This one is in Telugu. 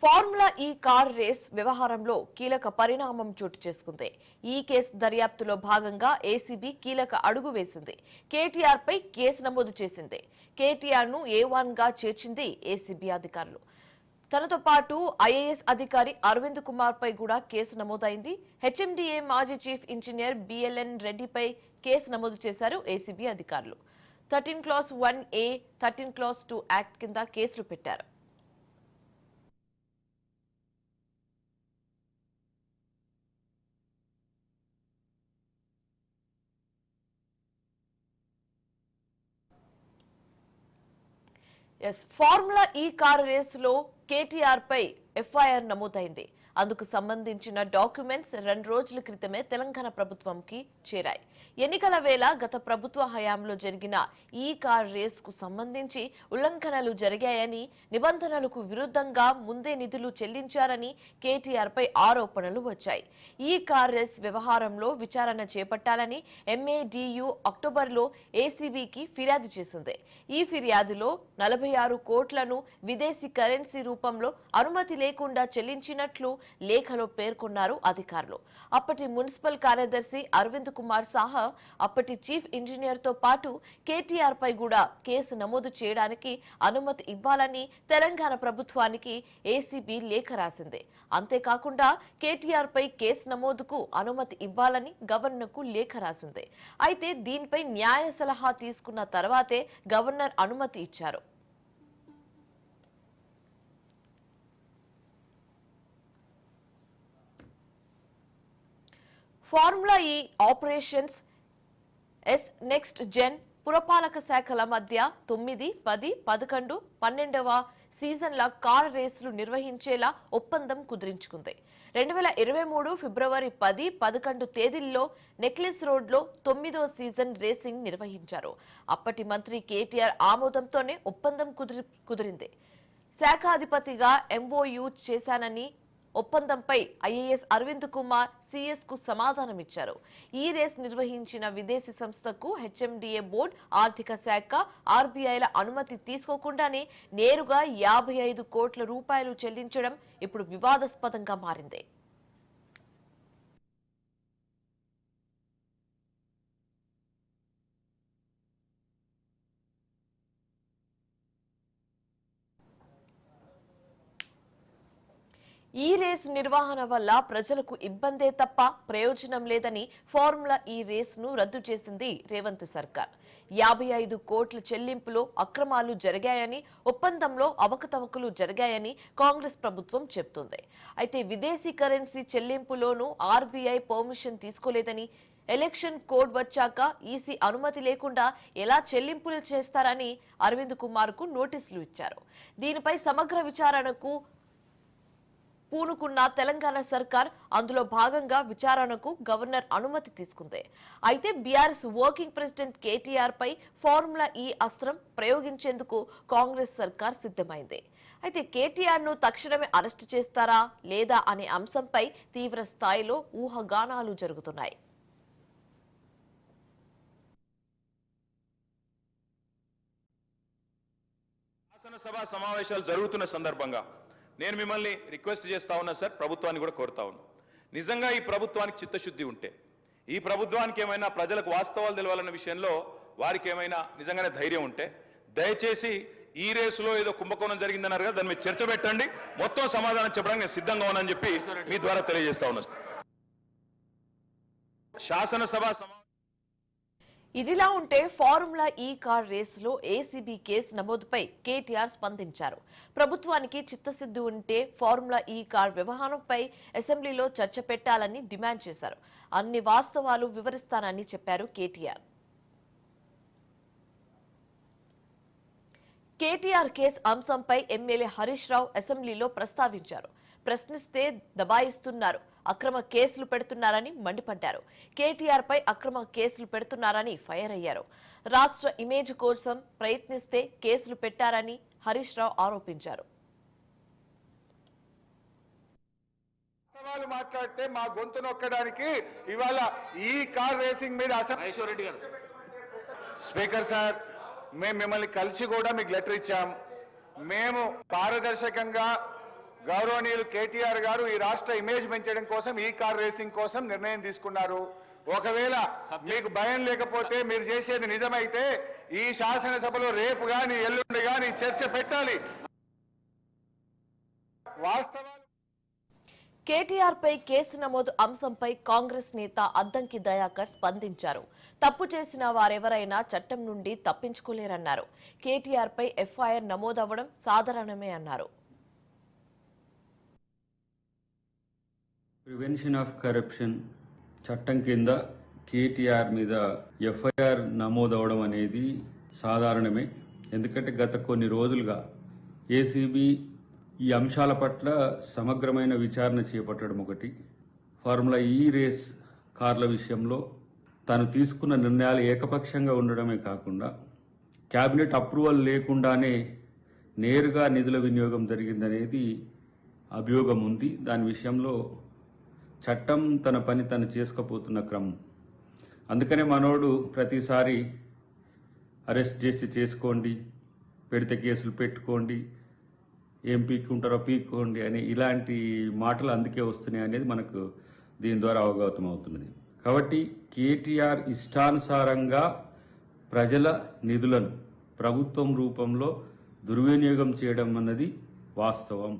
ఫార్ములా ఈ కార్ రేస్ వ్యవహారంలో కీలక పరిణామం చోటు చేసుకుంది. ఈ కేసు దర్యాప్తులో భాగంగా ఏసీబీ కీలక అడుగు వేసింది. కేటీఆర్ పై కేసు నమోదు చేసింది. కేటీఆర్ ను A1 గా చేర్చింది ఏసీబీ అధికారులు. తనతో పాటు ఐఏఎస్ అధికారి అరవింద్ కుమార్ పై కూడా కేసు నమోదైంది. హెచ్ఎండిఏ మాజీ చీఫ్ ఇంజనీర్ బిఎల్ఎన్ రెడ్డిపై కేసు నమోదు చేశారు ఏసీబీ అధికారులు. 13(1)(a), 13(2) యాక్ట్ కింద కేసులు పెట్టారు. ఫార్ములా ఈ కారు రేసులో కేటీఆర్ పై ఎఫ్ఐఆర్ నమోదైంది. అందుకు సంబంధించిన డాక్యుమెంట్స్ 2 రోజుల క్రితమే తెలంగాణ ప్రభుత్వంకి చేరాయి. ఎన్నికల వేళ గత ప్రభుత్వ హయాంలో జరిగిన ఈ కార్ రేసుకు సంబంధించి ఉల్లంఘనలు జరిగాయని, నిబంధనలకు విరుద్ధంగా ముందే నిధులు చెల్లించారని కేటీఆర్ పై ఆరోపణలు వచ్చాయి. ఈ కార్ రేస్ వ్యవహారంలో విచారణ చేపట్టాలని MADU అక్టోబర్లో ఏసీబీకి ఫిర్యాదు చేసింది. ఈ ఫిర్యాదులో 46 కోట్లను విదేశీ కరెన్సీ రూపంలో అనుమతి లేకుండా చెల్లించినట్లు లేఖలో పేర్కొన్నారు అధికారులు. అప్పటి మున్సిపల్ కార్యదర్శి అరవింద్ కుమార్ సాహా, అప్పటి చీఫ్ ఇంజనీర్ తో పాటు కేటీఆర్ పై కూడా కేసు నమోదు చేయడానికి అనుమతి ఇవ్వాలని తెలంగాణ ప్రభుత్వానికి ఏసీబీ లేఖ రాసింది. అంతేకాకుండా కేటీఆర్ పై కేసు నమోదుకు అనుమతి ఇవ్వాలని గవర్నర్కు లేఖ రాసింది. అయితే దీనిపై న్యాయ సలహా తీసుకున్న తర్వాతే గవర్నర్ అనుమతి ఇచ్చారు. ఫార్ములా ఈ ఆపరేషన్స్ నెక్స్ట్ జెన్ పురపాలక శాఖల మధ్య 9, 10, 11, 12వ సీజన్ల కార్ రేసులు నిర్వహించేలా ఒప్పందం కుదిరించుకుంది. 2023 ఫిబ్రవరి 10, 11 తేదీల్లో నెక్లెస్ రోడ్లో 9వ సీజన్ రేసింగ్ నిర్వహించారు. అప్పటి మంత్రి కేటీఆర్ ఆమోదంతోనే ఒప్పందం కుదిరింది. శాఖాధిపతిగా MOU చేశానని ఒప్పందంపై ఐఏఎస్ అరవింద్ కుమార్ CS కు సమాధానమిచ్చారు. ఈ రేస్ నిర్వహించిన విదేశీ సంస్థకు హెచ్ఎండిఏ బోర్డు, ఆర్థిక శాఖ, RBIల అనుమతి తీసుకోకుండానే నేరుగా 55 కోట్ల రూపాయలు చెల్లించడం ఇప్పుడు వివాదాస్పదంగా మారింది. ఈ రేస్ నిర్వహణ వల్ల ప్రజలకు ఇబ్బందే తప్ప ప్రయోజనం లేదని ఫార్ములా ఈ రేసును రద్దు చేసింది రేవంత్ సర్కార్. 55 కోట్ల చెల్లింపులో అక్రమాలు జరిగాయని, ఒప్పందంలో అవకతవకలు జరిగాయని కాంగ్రెస్ ప్రభుత్వం చెబుతోంది. అయితే విదేశీ కరెన్సీ చెల్లింపులోనూ RBI పర్మిషన్ తీసుకోలేదని, ఎలక్షన్ కోడ్ వచ్చాక ఈసీ అనుమతి లేకుండా ఎలా చెల్లింపులు చేస్తారని అరవింద్ కుమార్ కు నోటీసులు ఇచ్చారు. దీనిపై సమగ్ర విచారణకు పూనుకున్న తెలంగాణ సర్కార్ అందులో భాగంగా విచారణకు గవర్నర్ అనుమతి తీసుకుంది. అయితే బీఆర్ఎస్ వర్కింగ్ ప్రెసిడెంట్ కేటీఆర్ పై ఫార్ములా ఈ అస్త్రం ప్రయోగించేందుకు కాంగ్రెస్ సర్కార్ సిద్ధమైంది. అయితే కేటీఆర్ ను తక్షణమే అరెస్టు చేస్తారా లేదా అనే అంశంపై తీవ్ర స్థాయిలో ఊహాగానాలు జరుగుతున్నాయి. శాసనసభ సమావేశాలు జరుగుతున్న సందర్భంగా నేను మిమ్మల్ని రిక్వెస్ట్ చేస్తా ఉన్నా సార్, ప్రభుత్వాన్ని కూడా కోరుతా ఉన్నా, నిజంగా ఈ ప్రభుత్వానికి చిత్తశుద్ధి ఉంటే, ఈ ప్రభుత్వానికి ఏమైనా ప్రజలకు వాస్తవాలు తెలవాలన్న విషయంలో వారికి ఏమైనా నిజంగానే ధైర్యం ఉంటే దయచేసి ఈ రేసులో ఏదో కుంభకోణం జరిగిందన్నారు కదా, దాని మీద చర్చ పెట్టండి, మొత్తం సమాధానం చెప్పడానికి నేను సిద్ధంగా ఉన్నానని చెప్పి మీ ద్వారా తెలియజేస్తా ఉన్నా. శాసనసభ ఇదిలా ఉంటే ఫార్ములా ఈ కార్ రేసులో ఏసీబీ కేసు నమోదుపై కేటీఆర్ స్పందించారు. ప్రభుత్వానికి చిత్తశుద్ధి ఉంటే ఫార్ములా ఈ కార్ వ్యవహారంపై అసెంబ్లీలో చర్చ పెట్టాలని డిమాండ్ చేశారు. అన్ని వాస్తవాలు వివరిస్తానని చెప్పారు కేటీఆర్. కేటీఆర్ కేసు అంశంపై ఎమ్మెల్యే హరీష్ రావు అసెంబ్లీలో ప్రస్తావించారు. ప్రశ్నిస్తే దబాయిస్తున్నారు, అక్రమ కేసులు పెడుతున్నారని మండిపడ్డారు. కేటీఆర్ పై అక్రమ కేసులు పెడుతున్నారని ఫైర్ అయ్యారు. రాష్ట్ర ఇమేజ్ కోసం ప్రయత్నిస్తే కేసులు పెట్టారని హరీష్ రావు ఆరోపించారు. మాట్లాడితే మా గొంతు నొక్కడానికి ఇవాళ ఈ కార్ రేసింగ్ మీద స్పీకర్ సార్, మేము మిమ్మల్ని కలిసి కూడా మీకు లెటర్ ఇచ్చాం. మేము పారదర్శకంగా గౌరవనీయులు కేటీఆర్ గారు ఈ రాష్ట్ర ఇమేజ్ పెంచడం కోసం ఈ కార్ రేసింగ్ కోసం నిర్ణయం తీసుకున్నారు. ఒకవేళ మీకు భయం లేకపోతే మీరు చేసేది నిజమైతే ఈ శాసనసభలో రేపు గాని ఎల్లుండి గాని చర్చ పెట్టాలి. వాస్తవాలు కేటీఆర్ పై కేసు నమోదు అంశంపై కాంగ్రెస్ నేత అద్దంకి దయాకర్ స్పందించారు. తప్పు చేసిన వారెవరైనా చట్టం నుండి తప్పించుకోలేరన్నారు. కేటీఆర్ పై ఎఫ్ఐఆర్ నమోదవ్వడం సాధారణమే అన్నారు. ప్రివెన్షన్ ఆఫ్ కరప్షన్ చట్టం కింద కేటీఆర్ మీద ఎఫ్ఐఆర్ నమోదవడం అనేది సాధారణమే. ఎందుకంటే గత కొన్ని రోజులుగా ఏసీబీ ఈ అంశాల పట్ల సమగ్రమైన విచారణ చేపట్టడం ఒకటి, ఫార్ములా ఈ రేస్ కార్ల విషయంలో తాను తీసుకున్న నిర్ణయాలు ఏకపక్షంగా ఉండడమే కాకుండా క్యాబినెట్ అప్రూవల్ లేకుండానే నేరుగా నిధుల వినియోగం జరిగిందనేది అభియోగం ఉంది. దాని విషయంలో చట్టం తన పని తను చేసుకుపోతున్న క్రమం. అందుకనే మనోడు ప్రతిసారి అరెస్ట్ చేసి చేసుకోండి, పెడితే కేసులు పెట్టుకోండి, ఏం పీక్కుంటారో పీక్కోండి అని ఇలాంటి మాటలు అందుకే వస్తున్నాయి అనేది మనకు దీని ద్వారా అవగతం అవుతున్నది. కాబట్టి కేటీఆర్ ఇష్టానుసారంగా ప్రజల నిధులను ప్రభుత్వం రూపంలో దుర్వినియోగం చేయడం అన్నది వాస్తవం.